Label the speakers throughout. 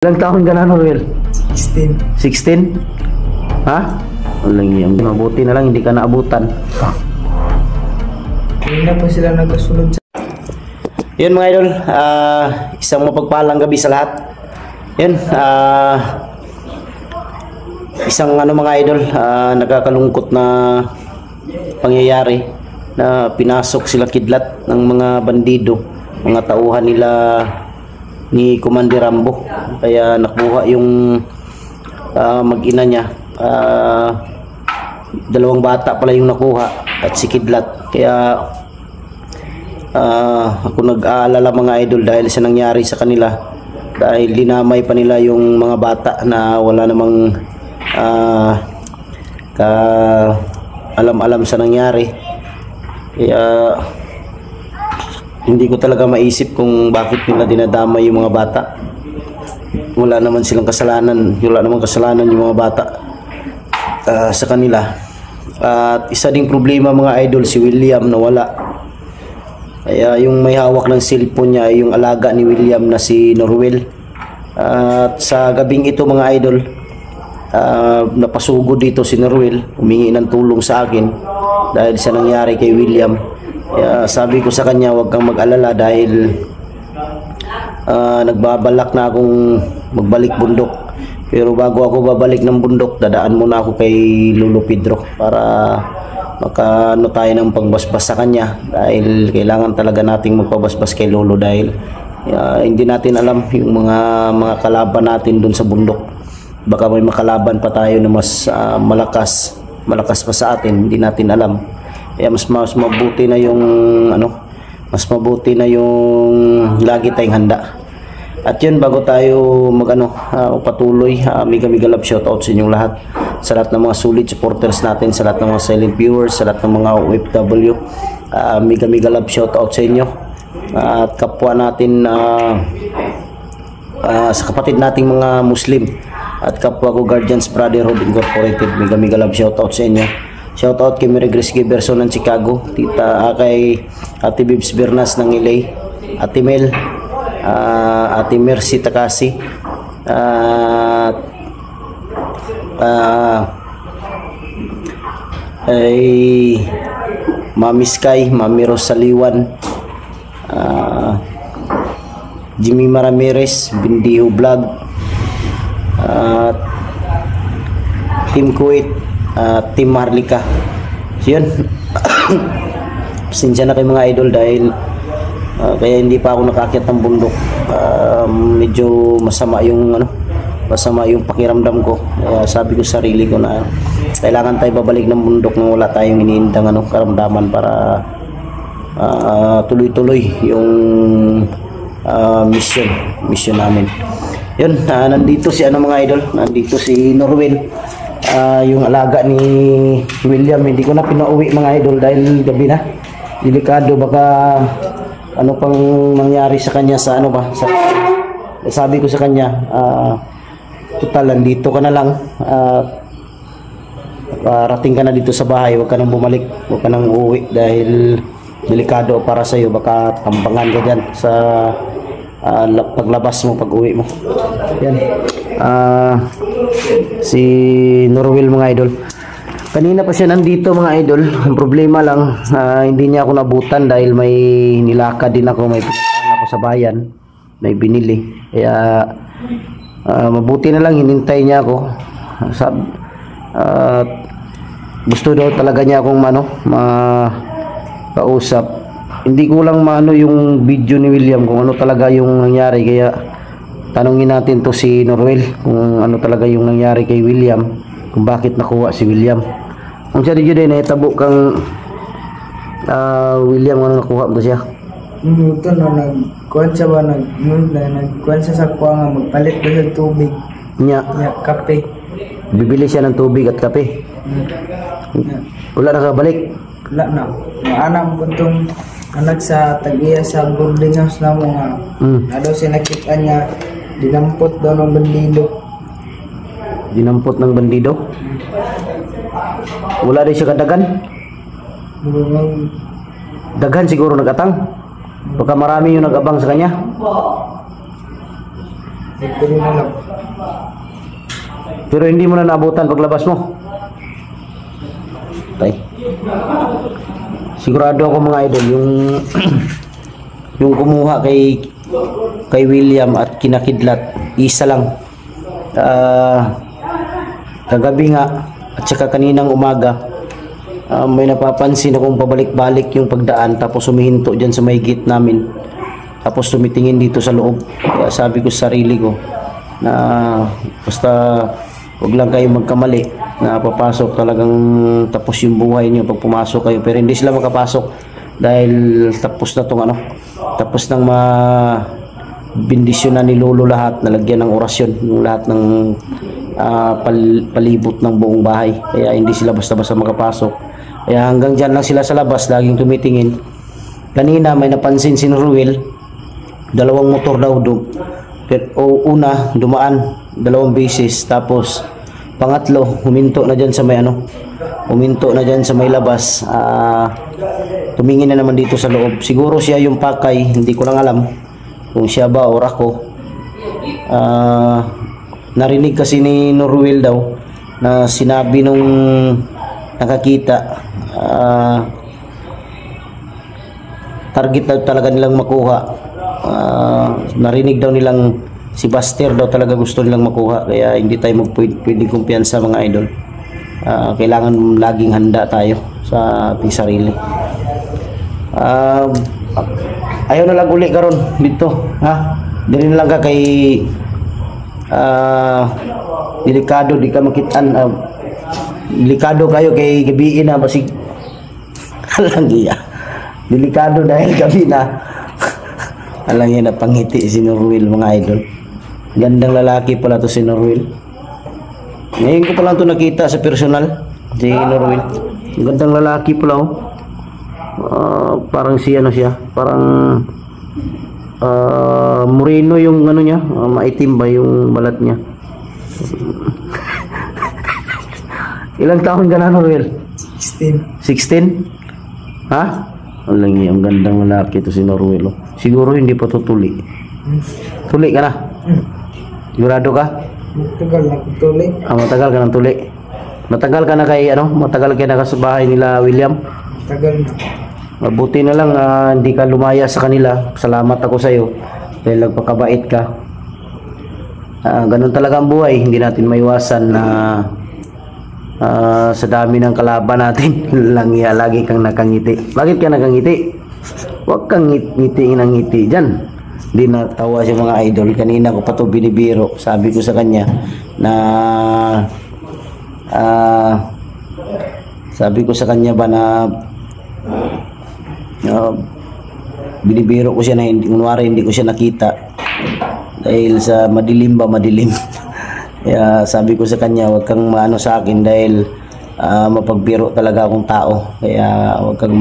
Speaker 1: Ilang taon ka na, Noel?
Speaker 2: 16.
Speaker 1: 16? Ha? Walang yan. Mabuti na lang, hindi ka naabutan.
Speaker 2: Hindi na po sila nagkasunod sa...
Speaker 1: Yun mga idol, isang mapagpalang gabi sa lahat. Yun, isang mga idol, nakakalungkot na pangyayari na pinasok sila kidlat ng mga bandido, mga tauhan nila ni Commander Rambo. Kaya nakuha yung mag-ina niya. Dalawang bata pala yung nakuha at si kidlat. Kaya ako nag-aalala mga idol dahil sa nangyari sa kanila, dahil dinamay pa nila yung mga bata na wala namang alam-alam sa nangyari. Kaya hindi ko talaga maisip kung bakit nila dinadamay yung mga bata. Wala naman silang kasalanan, wala namang kasalanan yung mga bata sa kanila. At isa ding problema mga idol, si William nawala. Kaya yung may hawak ng cellphone niya ay yung alaga ni William na si Norwell. At sa gabing ito mga idol, napasugod dito si Norwell, humingi ng tulong sa akin dahil sa nangyari kay William. Kaya sabi ko sa kanya, huwag kang mag-alala dahil nagbabalak na akong magbalik bundok. Pero bago ako babalik ng bundok, dadaan muna ako kay Lolo Pedro para makaano tayo ng pagbasbas sa kanya, dahil kailangan talaga nating magpabasbas kay Lolo dahil hindi natin alam yung mga kalaban natin dun sa bundok. Baka may makalaban pa tayo na mas malakas pa sa atin, hindi natin alam. Kaya mas mabuti na yung lagi tayong handa. At yun, bago tayo patuloy, mega love shoutout sa inyong lahat, sa lahat ng mga solid supporters natin, sa lahat ng mga silent viewers, sa lahat ng mga OFW, mega love shoutout sa inyo. At kapwa natin, sa kapatid nating mga Muslim at kapwa ko Guardians Brotherhood Incorporated, mega love shoutout sa inyo. Shoutout kay Mary Grace Giberson ng Chicago, kay Ate Bibs Bernas ng LA, Ate Mel, Ate Mercy Takasi, ay Mami Sky, Mami Rosaliwan, Jimmy Ramirez, Bindiho Vlog, Team Kuwait, Team Marlika. So yun, pasensya na kayo mga idol dahil kaya hindi pa ako nakakyat ng bundok. Medyo masama yung pakiramdam ko. Kaya sabi ko sa sarili ko na kailangan tayo babalik ng bundok nang wala tayong iniindang karamdaman para tuloy-tuloy yung mission namin. Yun, nandito si mga idol, nandito si Norwell, yung alaga ni William. Hindi ko na pinauwi mga idol dahil gabi na, delikado, baka ano pang mangyari sa kanya sa sabi ko sa kanya, total nandito ka na lang, parating ka na dito sa bahay, huwag ka nang bumalik, huwag ka nang uuwi dahil delikado para sa iyo, baka tambangan ka dyan sa paglabas mo, pag uwi mo. Yan, si Norwell mga idol, kanina pa siya nandito mga idol. Ang problema lang, hindi niya ako nabutan dahil may nilakad din ako, may pinuntahan ako sa bayan, may binili. Kaya mabuti na lang hinintay niya ako. Gusto daw talaga niya akong kausap. Hindi ko lang yung video ni William kung ano talaga yung nangyari. Kaya tanungin natin to si Norwell kung ano talaga yung nangyari kay William, kung bakit nakuha si William. Kung siya dito din nahitabo kang William, ano nakuha mo siya?
Speaker 2: Ito na nagkuhan siya ba, nagkuhan siya sa kuha nga, magpalit ba siya tubig
Speaker 1: Nya,
Speaker 2: kape.
Speaker 1: bibili siya ng tubig at kape. Wala na kabalik.
Speaker 2: Wala na. Anak mo itong anak sa tag-iya sa boarding house na mo nga. Na daw siya nakita niya, dinampot daw ng bandido.
Speaker 1: Dinampot ng bandido? Wala rin siya kadagan? Daghan siguro nagatang. Baka marami yung nag-abang sa kanya.
Speaker 2: Pero na lang.
Speaker 1: Pero hindi mo na naabutan paglabas mo. Tay. Sigurado ako mga idol yung yung kumuha kay William at kinakidlat isa lang. Kagabi nga at saka kaninang umaga may napapansin akong pabalik-balik yung pagdaan tapos humihinto dyan sa may gate namin tapos tumitingin dito sa loob. Kaya sabi ko sa sarili ko na basta huwag lang kayo magkamali na papasok talagang tapos yung buhay niyo pag pumasok kayo, pero hindi sila makapasok dahil tapos na tong tapos nang bindisyonan ni Lolo lahat, nalagyan ng orasyon yung lahat ng palibot ng buong bahay, kaya hindi sila basta-basta makapasok. Kaya hanggang dyan lang sila sa labas, laging tumitingin. Kanina may napansin si Ruel, dalawang motor daw una dumaan 2 beses, tapos pangatlo huminto na dyan sa may huminto na dyan sa may labas. Tumingin na naman dito sa loob. Siguro siya yung pakay, hindi ko lang alam kung siya ba o ako. Narinig kasi ni Norwell daw na sinabi nung nakakita, target daw talaga nilang makuha. Narinig daw nilang si Buster daw talaga gusto nilang makuha, kaya hindi tayo pwedeng kumpiyansa mga idol. Kailangan laging handa tayo sa ating sarili. Ayaw na lang uli karon dito, ha? Dili na lang ka kay delikado, di ka makitaan. Delikado kayo kay gabi na basig alang iya. Delikado dahil gabi na. Alang yan na pangiti si Norwell mga idol. Gandang lalaki pala to si Norwell. Ngayon ko pa lang to nakita sa personal, si Norwell. Gandang lalaki pala parang siya parang moreno yung niya, maitim ba yung balat niya. Ilang taon ka na, Norwell?
Speaker 2: 16.
Speaker 1: 16? Ha? Alang yan, ang gandang lalaki to si Norwell. Siguro hindi pa to tuli. Tuli ka na? Sigurado ka?
Speaker 2: Matagal na tuli.
Speaker 1: Matagal ka ng tuli. Matagal ka na kay matagal ka na sa bahay nila William.
Speaker 2: Matagal na.
Speaker 1: Mabuti na lang hindi ka lumaya sa kanila. Salamat ako sa iyo dahil nagpakabait ka. Ganun talaga ang buhay. Hindi natin maiwasan na sa dami ng kalaban natin lagi kang nakangiti. Bakit ka nakangiti? Huwag kang ngiti ng ngiti dyan. Hindi natawa siya mga idol. Kanina ko pa ito binibiro. Sabi ko sa kanya na sabi ko sa kanya ba na binibiro ko siya na hindi ko siya nakita dahil sa madilim. Kaya sabi ko sa kanya, huwag kang maano sa akin dahil mapagbiro talaga akong tao. Kaya huwag kang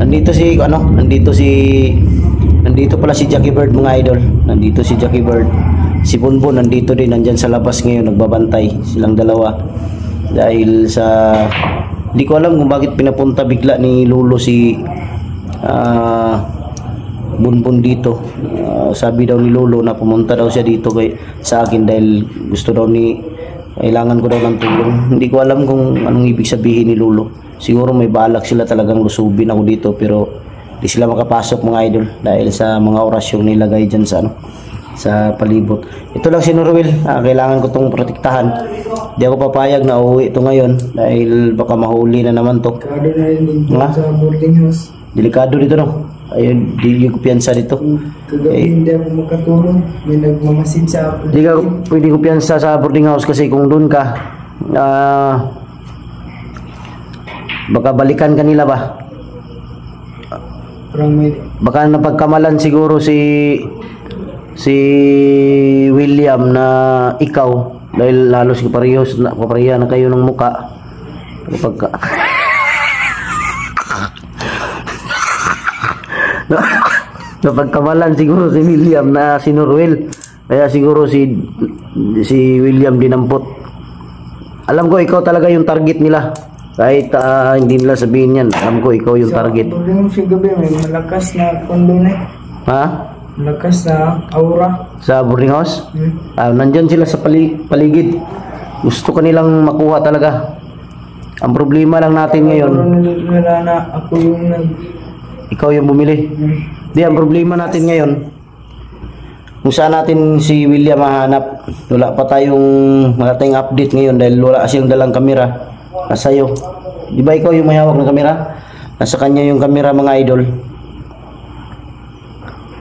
Speaker 1: nandito pala si Jackie Bird mga idol. Nandito si Jackie Bird. Si Bunbun nandito din, nandyan sa labas ngayon, nagbabantay silang dalawa. Dahil sa hindi ko alam kung bakit pinapunta bigla ni Lolo si Bunbun dito. Sabi daw ni Lolo na pumunta daw siya dito sa akin dahil gusto daw kailangan ko daw ng tulong. Hindi ko alam kung anong ibig sabihin ni Lolo. Siguro may balak sila talagang lusubin ako dito, pero di sila makapasok mga idol dahil sa mga orasyong nilagay dyan sa palibot. Ito lang si Norwell, kailangan ko itong protektahan. Di ako papayag na uuwi ito ngayon dahil baka mahuli na naman to.
Speaker 2: Delikado na rin dito sa boarding house.
Speaker 1: Delikado dito ayun, di ko piyansa dito.
Speaker 2: Kagabi hindi ako makatulong, may nagmamasid sa akin.
Speaker 1: Di ka pwede ko piyansa sa boarding house kasi kung doon ka baka balikan kanila ba? Baka napagkamalan siguro si William na ikaw dahil halos kapareha na kayo ng muka. Napagkamalan siguro si William na si Norwell, kaya siguro si William dinampot. Alam ko ikaw talaga yung target nila kahit hindi nila sabihin yan. Alam ko ikaw yung target.
Speaker 2: Sa gabi may malakas na kondone.
Speaker 1: Ha?
Speaker 2: lakas sa aura.
Speaker 1: Sa boarding house?
Speaker 2: Hmm.
Speaker 1: Nandyan sila sa paligid. Gusto kanilang makuha talaga. Ang problema lang natin ngayon,
Speaker 2: Wala na ako yung
Speaker 1: ikaw yung bumili. Di, ang problema natin ngayon, kung saan natin si William mahanap, wala pa tayong update ngayon dahil wala siyang dalang kamera. Nasa iyo. Di ba ikaw yung may hawak ng kamera? Nasa kanya yung kamera, mga idol.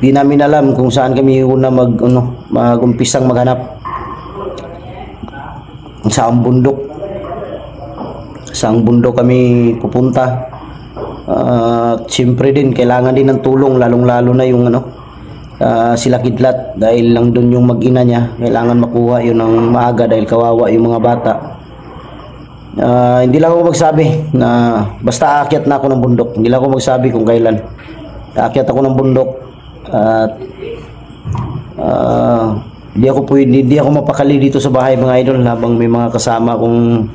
Speaker 1: Di namin alam kung saan kami una mag-umpisang maghanap. Saang bundok kami pupunta. Siyempre din kailangan din ng tulong, lalong-lalo na yung sila Kidlat, dahil lang doon yung mag-ina niya, kailangan makuha yun ng maaga dahil kawawa yung mga bata. Hindi lang ako magsabi na basta aakyat na ako ng bundok, hindi lang ako magsabi kung kailan aakyat ako ng bundok. At hindi ako mapakali dito sa bahay, mga idol, habang may mga kasama kong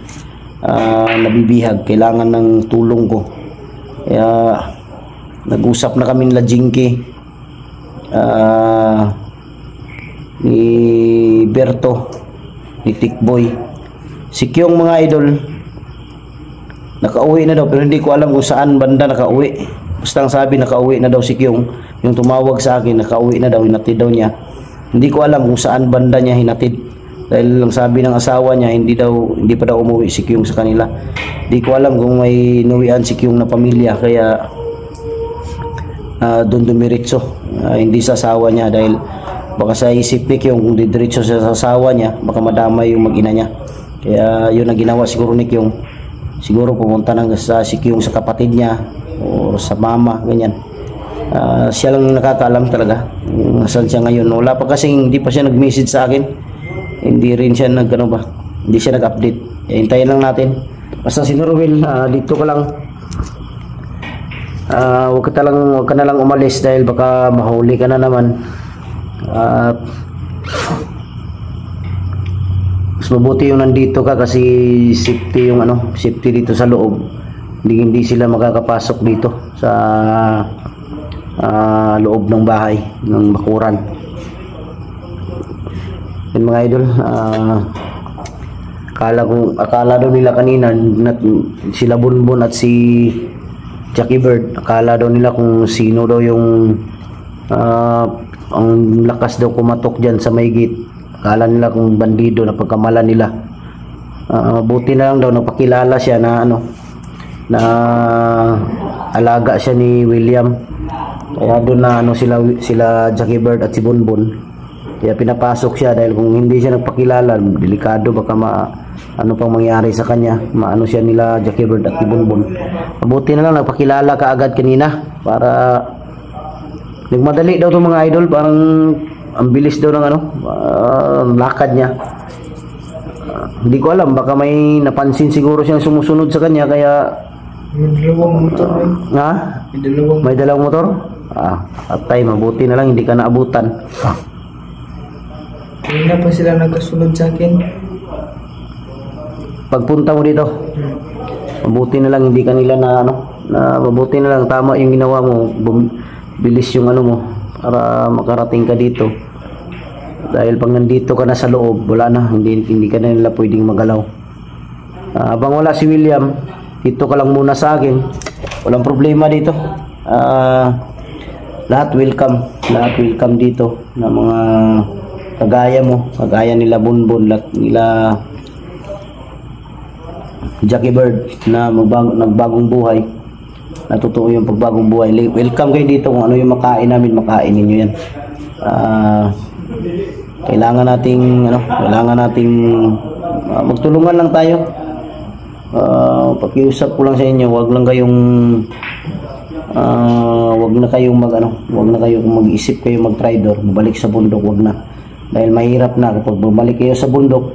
Speaker 1: nabibihag, kailangan ng tulong ko. Kaya nag-usap na kami nila Jinky, ni Berto, ni Tikboy, si Kyong, mga idol. Nakauwi na daw pero hindi ko alam kung saan banda nakauwi. Basta ang sabi nakauwi na daw si Kyong, yung tumawag sa akin, nakauwi na daw, hinatid daw niya. Hindi ko alam kung saan banda niya hinatid, dahil lang sabi ng asawa niya hindi pa daw umuwi si Kyong sa kanila. Hindi ko alam kung may inuwian si Kyong na pamilya, kaya doon dumiretso, hindi sa asawa niya, dahil baka sa isip ni Kyong kung didiretso sa asawa niya baka madamay yung mag-ina niya. Kaya yun ang ginawa siguro ni Kyong, siguro pumunta nang si Kyong sa kapatid niya o sa mama, ganyan. Siya lang nakakaalam talaga kung saan siya ngayon. Wala pa kasi, hindi pa siya nag-message sa akin, hindi rin siya hindi siya nag-update. Hintayin lang natin. Basta si Norwell, dito ka lang. Huwag ka na lang umalis dahil baka mahuli ka na naman. Mas mabuti yung nandito ka kasi safety safety dito sa loob. Hindi sila makakapasok dito sa loob ng bahay ng bakuran. Yun, mga idol, akala daw nila kanina sila Bunbun at si Jackie Bird, akala daw nila kung sino daw yung ang lakas daw kumatok dyan sa may gate. Akala nila kung bandido na pagkamala nila. Buti na lang daw napakilala siya na na alaga siya ni William. Kaya doon na sila Jackie Bird at si Bunbun. Kaya pinapasok siya dahil kung hindi siya nagpakilala, delikado, baka pang mangyari sa kanya. Maano siya nila Jackie Bird at si Bunbun. Mabuti na lang nagpakilala ka agad kanina para nagmadali daw 'tong mga idol, parang ang bilis daw ng lakad niya. Hindi ko alam, baka may napansin siguro siyang sumusunod sa kanya kaya
Speaker 2: may dalawang motor.
Speaker 1: May dalawang motor? Atay, mabuti na lang hindi ka naabutan.
Speaker 2: Hindi na pa sila nagkasunod sa akin.
Speaker 1: Pagpunta mo dito, mabuti na lang hindi kanila mabuti na lang tama yung ginawa mo, bilis yung mo para makarating ka dito. Dahil pag nandito ka na sa loob, wala na, hindi ka na nila pwedeng magalaw. Habang wala si William, dito ka lang muna sa akin, walang problema dito. Lahat welcome dito na mga kagaya mo, kagaya nila Bunbun, nila Jackie Bird na nagbagong buhay, natutuo yung pagbagong buhay. Welcome kayo dito, kung ano yung makain namin, makain ninyo yan. Kailangan nating magtulungan lang tayo. Pakiusap ko lang sa inyo, wag na kayong mag-isip kayo mag-traitor, mabalik sa bundok, wag na. Dahil mahirap na kapag bumalik kayo sa bundok,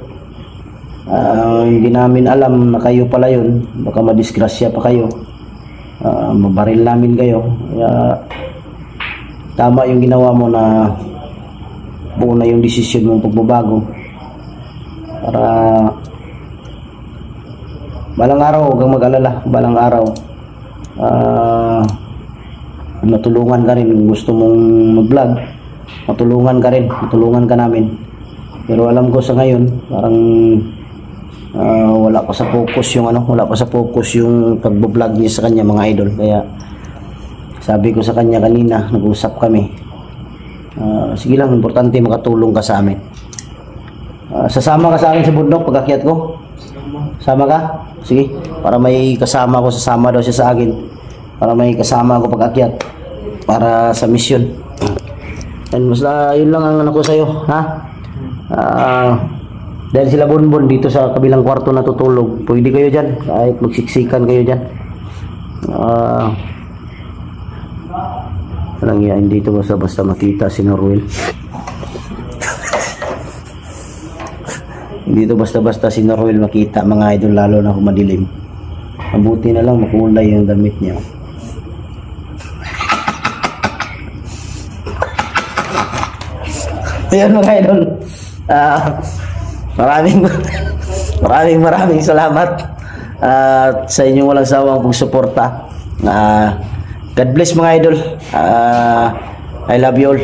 Speaker 1: hindi namin alam na kayo pala yun, baka madisgrasya pa kayo, mabaril namin kayo. Kaya tama yung ginawa mo na buo na yung desisyon mong pagbabago para balang araw, huwag kang mag-alala, balang araw matulungan ka rin kung gusto mong mag-vlog. matulungan ka rin, matulungan ka namin. Pero alam ko sa ngayon, parang wala pa sa focus yung pagbo-vlog niya sa kanya, mga idol. Kaya sabi ko sa kanya kanina, nag-usap kami. Sige lang, importante makatulong ka sa amin. Sasama ka sa akin sa bundok pag-akyat ko? Sama ka? Sige, para may kasama ko, sasama daw siya sa akin. Para may kasama ako pag-akyat para sa mission. And basta yun lang ang ano ko sa'yo, ha? Dahil sila bonbon dito sa kabilang kwarto natutulog, pwede kayo dyan, kahit magsiksikan kayo dyan. Walang yan dito, basta makita si Norwell. Dito basta si Norwell makita, mga idol, lalo na kung madilim. Mabuti na lang makulay yung damit niya. Ayan mga idol, maraming salamat sa inyong walang sawang pagsuporta. God bless mga idol. I love you all.